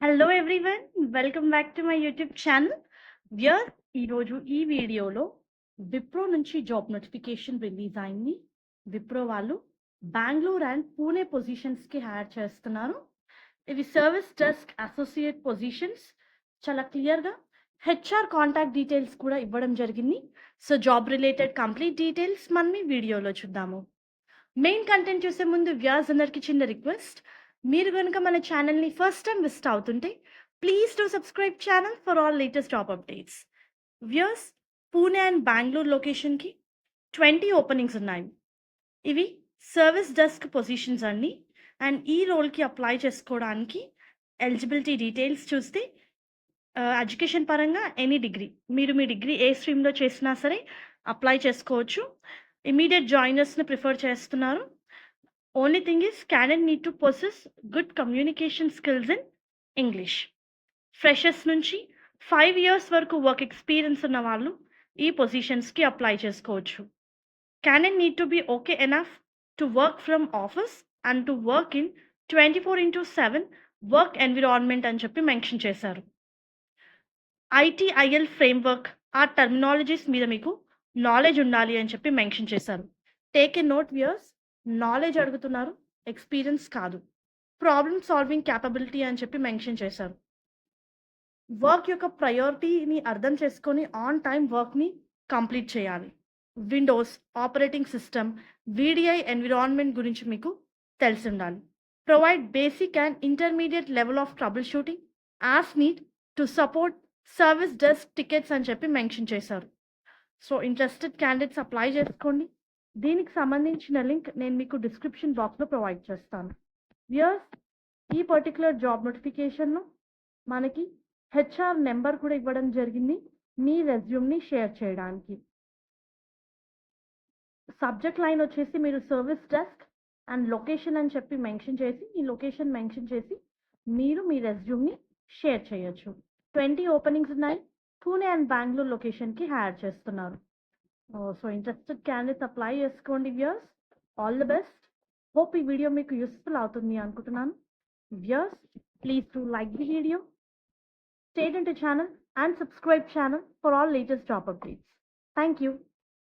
Hello everyone, welcome back to my YouTube channel. Viewer, ఈరోజు ఈ వీడియోలో విప్రో నుంచి జాబ్ నోటిఫికేషన్ రిలీజ్ అయింది. విప్రో వాళ్ళు బెంగళూరు అండ్ పూణే పొజిషన్స్కి హైర్ చేస్తున్నారు. ఇవి సర్వీస్ డెస్క్ అసోసియేట్ పొజిషన్స్. చాలా క్లియర్గా హెచ్ఆర్ కాంటాక్ట్ డీటెయిల్స్ కూడా ఇవ్వడం జరిగింది. So job related complete details మనం ఈ వీడియోలో చూద్దాము. మెయిన్ కంటెంట్ చూసే ముందు వ్యూయర్స్ అందరికీ చిన్న రిక్వెస్ట్, మీరు కనుక మన ఛానల్ని ఫస్ట్ టైం విజిట్ అవుతుంటే please to subscribe channel for all latest job updates. Viewers, Pune and Bengaluru లొకేషన్కి 20 ఓపెనింగ్స్ ఉన్నాయి. ఇవి సర్వీస్ డెస్క్ పొజిషన్స్ అండి. అండ్ ఈ రోల్కి అప్లై చేసుకోవడానికి ఎలిజిబిలిటీ డీటెయిల్స్ చూస్తే ఎడ్యుకేషన్ పరంగా ఎనీ డిగ్రీ, మీరు మీ డిగ్రీ ఏ స్ట్రీమ్లో చేసినా సరే అప్లై చేసుకోవచ్చు. ఇమీడియట్ జాయినర్స్ని ప్రిఫర్ చేస్తున్నారు. Only thing is candidate need to possess good communication skills in English. Freshers నుంచి 5 years వరకు వర్క్ ఎక్స్పీరియన్స్ ఉన్న వాళ్ళు ఈ పొజిషన్స్కి అప్లై చేసుకోవచ్చు. Candidate need to be okay enough to work from office and to work in 24/7 work environment అని చెప్పి mention చేశారు. ITIL framework, ఆ టర్మినాలజీస్ మీద మీకు నాలెడ్జ్ ఉండాలి అని చెప్పి మెన్షన్ చేశారు. Take a note viewers, knowledge అడుగుతున్నారు, ఎక్స్పీరియన్స్ కాదు. ప్రాబ్లమ్ సాల్వింగ్ క్యాపబిలిటీ అని చెప్పి మెన్షన్ చేశారు. వర్క్ యొక్క ప్రయారిటీని అర్థం చేసుకొని ఆన్ టైం వర్క్ని కంప్లీట్ చేయాలి. Windows operating system, VDI environment గురించి మీకు తెలిసి ఉండాలి. Provide basic and intermediate level of trouble shooting as need to support service desk tickets అని చెప్పి మెన్షన్ చేశారు. సో ఇంట్రెస్టెడ్ క్యాండిడేట్స్ అప్లై చేసుకోండి. దీనికి సంబంధించిన లింక్ నేను మీకు డిస్క్రిప్షన్ బాక్స్లో ప్రొవైడ్ చేస్తాను. వ్యూయర్స్, ఈ పర్టికులర్ జాబ్ నోటిఫికేషన్లో మనకి హెచ్ఆర్ నెంబర్ కూడా ఇవ్వడం జరిగింది మీ రెజ్యూమ్ని షేర్ చేయడానికి. సబ్జెక్ట్ లైన్ వచ్చేసి మీరు సర్వీస్ డెస్క్ అండ్ లొకేషన్ అని చెప్పి మెన్షన్ చేసి, ఈ లొకేషన్ మెన్షన్ చేసి మీరు మీ రెజ్యూమ్ని షేర్ చేయొచ్చు. 20 ఓపెనింగ్స్ ఉన్నాయి. పూణే అండ్ బెంగళూరు లొకేషన్కి హైర్ చేస్తున్నారు. సో ఇంట్రెస్టెడ్ క్యాండిడేట్స్ అప్లై చేసుకోండి viewers. All the best. Hope ఈ వీడియో మీకు యూస్ఫుల్ అవుతుంది అనుకుంటున్నాను. Viewers, please to like the video, stay tuned to channel and subscribe channel for all latest job updates. Thank you.